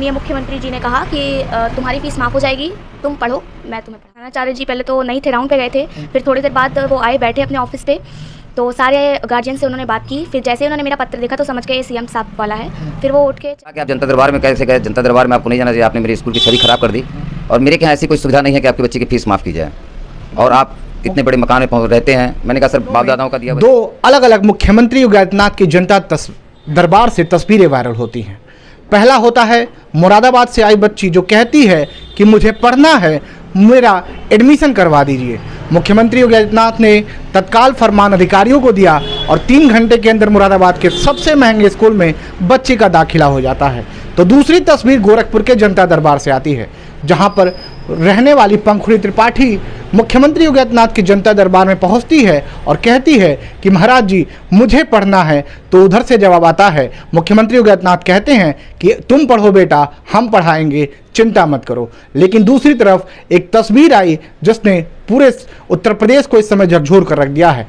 माननीय मुख्यमंत्री जी ने कहा कि तुम्हारी फीस माफ़ हो जाएगी, तुम पढ़ो, मैं तुम्हें पढ़ाना। आचार्य जी पहले तो नहीं थे, राउंड पे गए थे, फिर थोड़ी देर बाद वो आए, बैठे अपने ऑफिस पे, तो सारे गार्जियन से उन्होंने बात की। फिर जैसे ही उन्होंने मेरा पत्र देखा तो समझ गए सीएम साहब वाला है। फिर वो उठ के कि आप जनता दरबार में कैसे गए? जनता दरबार में आपको नहीं जाना चाहिए, आपने मेरे स्कूल की छवि खराब कर दी और मेरे यहाँ ऐसी कोई सुविधा नहीं है कि आपके बच्चे की फीस माफ़ की जाए और आप इतने बड़े मकान में रहते हैं। मैंने कहा सर बाप दादाओं का दिया। दो अलग अलग मुख्यमंत्री योगी आदित्यनाथ की जनता दरबार से तस्वीरें वायरल होती हैं। पहला होता है मुरादाबाद से आई बच्ची जो कहती है कि मुझे पढ़ना है, मेरा एडमिशन करवा दीजिए। मुख्यमंत्री योगी आदित्यनाथ ने तत्काल फरमान अधिकारियों को दिया और 3 घंटे के अंदर मुरादाबाद के सबसे महंगे स्कूल में बच्चे का दाखिला हो जाता है। तो दूसरी तस्वीर गोरखपुर के जनता दरबार से आती है, जहां पर रहने वाली पंखुड़ी त्रिपाठी मुख्यमंत्री योगी आदित्यनाथ की जनता दरबार में पहुंचती है और कहती है कि महाराज जी मुझे पढ़ना है। तो उधर से जवाब आता है, मुख्यमंत्री योगी आदित्यनाथ कहते हैं कि तुम पढ़ो बेटा, हम पढ़ाएंगे, चिंता मत करो। लेकिन दूसरी तरफ एक तस्वीर आई जिसने पूरे उत्तर प्रदेश को इस समय झकझोर कर रख दिया है।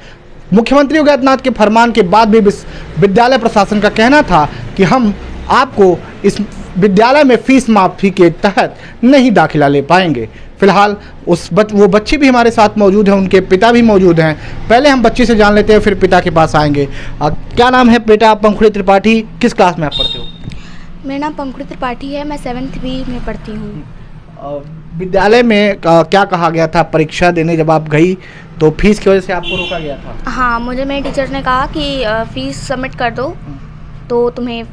मुख्यमंत्री योगी आदित्यनाथ के फरमान के बाद भी विद्यालय प्रशासन का कहना था कि हम आपको इस विद्यालय में फीस माफी के तहत नहीं दाखिला ले पाएंगे। फिलहाल वो बच्ची भी हमारे साथ मौजूद है, उनके पिता भी मौजूद हैं। पहले हम बच्ची से जान लेते हैं, फिर पिता के पास आएंगे। क्या नाम है बेटा? पंखुड़ी त्रिपाठी, किस क्लास में आप पढ़ते हो? मेरा नाम पंखुड़ी त्रिपाठी है, मैं 7th B में पढ़ती हूँ। विद्यालय में क्या कहा गया था? परीक्षा देने जब आप गई तो फीस की वजह से आपको रोका गया था? हाँ, मुझे मेरे टीचर ने कहा कि फ़ीस सबमिट कर दो तो तुम्हें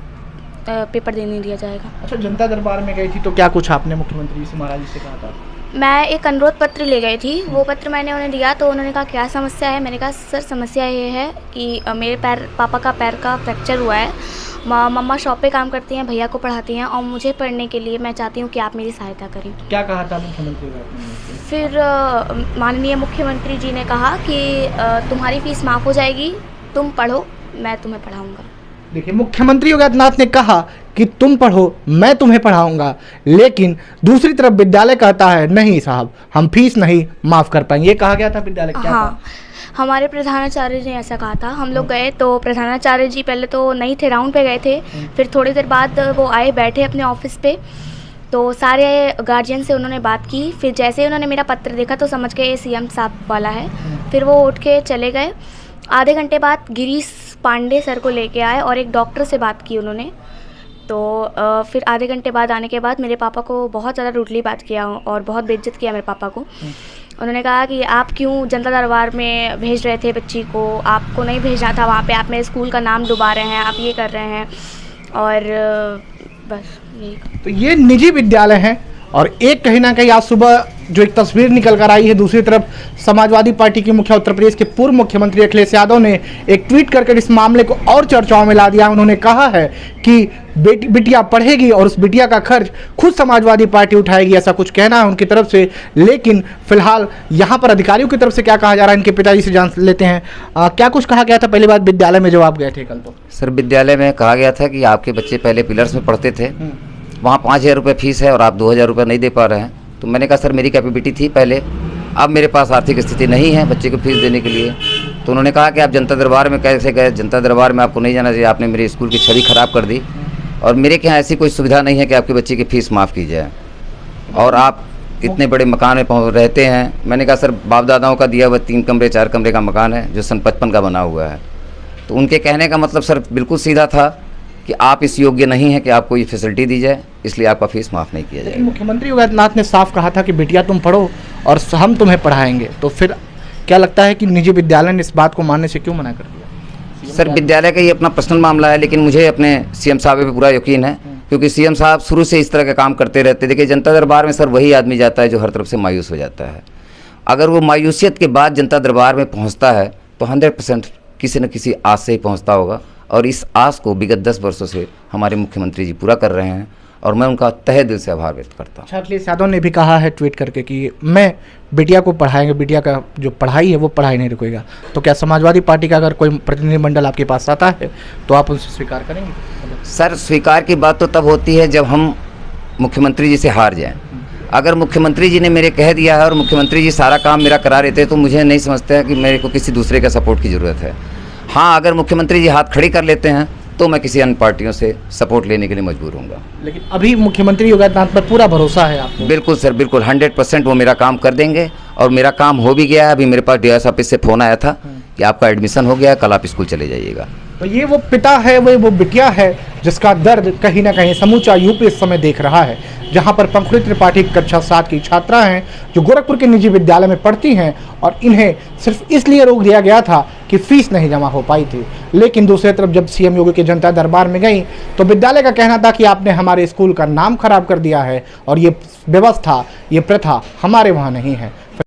पेपर देने दिया जाएगा। अच्छा, जनता दरबार में गई थी तो क्या कुछ आपने मुख्यमंत्री जी से, महाराज जी से कहा था? मैं एक अनुरोध पत्र ले गई थी, वो पत्र मैंने उन्हें दिया तो उन्होंने कहा क्या समस्या है। मैंने कहा सर समस्या ये है कि मेरे पापा का पैर का फ्रैक्चर हुआ है, मम्मा शॉप पे काम करती हैं, भैया को पढ़ाती हैं और मुझे पढ़ने के लिए मैं चाहती हूँ कि आप मेरी सहायता करें। क्या कहा था मुख्यमंत्री ने? फिर माननीय मुख्यमंत्री जी ने कहा कि तुम्हारी फीस माफ़ हो जाएगी, तुम पढ़ो, मैं तुम्हें पढ़ाऊँगा। देखिए, मुख्यमंत्री योगी आदित्यनाथ ने कहा कि तुम पढ़ो, मैं तुम्हें पढ़ाऊंगा, लेकिन दूसरी तरफ विद्यालय कहता है नहीं साहब, हम फीस नहीं माफ़ कर पाएंगे। ये कहा गया था विद्यालय? क्या हाँ, हमारे प्रधानाचार्य जी ने ऐसा कहा था। हम लोग गए तो प्रधानाचार्य जी पहले तो नहीं थे, राउंड पे गए थे, फिर थोड़ी देर बाद वो आए, बैठे अपने ऑफिस पे, तो सारे गार्जियन से उन्होंने बात की। फिर जैसे ही उन्होंने मेरा पत्र देखा तो समझ गए सीएम साहब वाला है। फिर वो उठ के चले गए। आधे घंटे बाद गिरीश पांडे सर को लेके आए और एक डॉक्टर से बात की उन्होंने। तो फिर आधे घंटे बाद आने के बाद मेरे पापा को बहुत ज़्यादा रूडली बात किया और बहुत बेइज्जत किया मेरे पापा को। उन्होंने कहा कि आप क्यों जनता दरबार में भेज रहे थे बच्ची को, आपको नहीं भेजना था वहाँ पे, आप मेरे स्कूल का नाम डुबा रहे हैं, आप ये कर रहे हैं। और बस यही। तो ये निजी विद्यालय हैं और एक कहीं ना कहीं आज सुबह जो एक तस्वीर निकल कर आई है, दूसरी तरफ समाजवादी पार्टी के मुखिया उत्तर प्रदेश के पूर्व मुख्यमंत्री अखिलेश यादव ने एक ट्वीट करके इस मामले को और चर्चाओं में ला दिया। उन्होंने कहा है कि बिटिया पढ़ेगी और उस बिटिया का खर्च खुद समाजवादी पार्टी उठाएगी, ऐसा कुछ कहना है उनकी तरफ से। लेकिन फिलहाल यहाँ पर अधिकारियों की तरफ से क्या कहा जा रहा है, इनके पिताजी से जान लेते हैं। क्या कुछ कहा गया था पहली बात विद्यालय में जब आप गए थे कल? तो सर विद्यालय में कहा गया था कि आपके बच्चे पहले पिलर्स में पढ़ते थे, वहाँ 5,000 रुपये फीस है और आप 2,000 रुपये नहीं दे पा रहे हैं। तो मैंने कहा सर मेरी कैपेबिलिटी थी पहले, अब मेरे पास आर्थिक स्थिति नहीं है बच्चे को फीस देने के लिए। तो उन्होंने कहा कि आप जनता दरबार में कैसे गए? जनता दरबार में आपको नहीं जाना चाहिए, आपने मेरे स्कूल की छवि खराब कर दी और मेरे यहाँ ऐसी कोई सुविधा नहीं है कि आपके बच्चे की फ़ीस माफ़ की जाए और आप इतने बड़े मकान में रहते हैं। मैंने कहा सर बाप दादाओं का दिया हुआ 3 कमरे 4 कमरे का मकान है जो सन 55 का बना हुआ है। तो उनके कहने का मतलब सर बिल्कुल सीधा था कि आप इस योग्य नहीं है कि आपको ये फैसिलिटी दी जाए, इसलिए आपका फीस माफ़ नहीं किया जाएगा। मुख्यमंत्री योगी आदित्यनाथ ने साफ कहा था कि बेटिया तुम पढ़ो और हम तुम्हें पढ़ाएंगे। तो फिर क्या लगता है कि निजी विद्यालय ने इस बात को मानने से क्यों मना कर दिया? सर विद्यालय का ये अपना पर्सनल मामला है, लेकिन मुझे अपने सीएम साहब पे पूरा यकीन है क्योंकि सीएम साहब शुरू से इस तरह का काम करते रहते। देखिए जनता दरबार में सर वही आदमी जाता है जो हर तरफ से मायूस हो जाता है। अगर वो मायूसियत के बाद जनता दरबार में पहुँचता है तो 100% किसी न किसी आस से ही पहुँचता होगा और इस आस को विगत 10 वर्षों से हमारे मुख्यमंत्री जी पूरा कर रहे हैं और मैं उनका तहे दिल से आभार व्यक्त करता हूँ। अखिलेश यादव ने भी कहा है ट्वीट करके कि मैं बिटिया को पढ़ाएंगे, बिटिया का जो पढ़ाई है वो पढ़ाई नहीं रुकेगा। तो क्या समाजवादी पार्टी का अगर कोई प्रतिनिधिमंडल आपके पास आता है तो आप उनसे स्वीकार करेंगे? सर स्वीकार की बात तो तब होती है जब हम मुख्यमंत्री जी से हार जाएं। अगर मुख्यमंत्री जी ने मेरे कह दिया है और मुख्यमंत्री जी सारा काम मेरा करा रहे थे तो मुझे नहीं समझते हैं कि मेरे को किसी दूसरे का सपोर्ट की ज़रूरत है। हाँ, अगर मुख्यमंत्री जी हाथ खड़ी कर लेते हैं तो मैं किसी अन्य पार्टियों से सपोर्ट लेने के लिए मजबूर हूँगा। लेकिन अभी मुख्यमंत्री योगी आदित्यनाथ पर पूरा भरोसा है आपको? बिल्कुल सर, बिल्कुल 100% वो मेरा काम कर देंगे और मेरा काम हो भी गया है। अभी मेरे पास डीएस ऑफिस से फ़ोन आया था कि आपका एडमिशन हो गया है, कल आप स्कूल चले जाइएगा। तो ये वो पिता है, वो बिटिया है जिसका दर्द कहीं ना कहीं समूचा यूपी इस समय देख रहा है, जहां पर पंखुड़ी त्रिपाठी कक्षा 7 की छात्रा हैं जो गोरखपुर के निजी विद्यालय में पढ़ती हैं और इन्हें सिर्फ इसलिए रोक दिया गया था कि फीस नहीं जमा हो पाई थी। लेकिन दूसरी तरफ जब सीएम योगी के जनता दरबार में गई तो विद्यालय का कहना था कि आपने हमारे स्कूल का नाम खराब कर दिया है और ये व्यवस्था, ये प्रथा हमारे वहाँ नहीं है।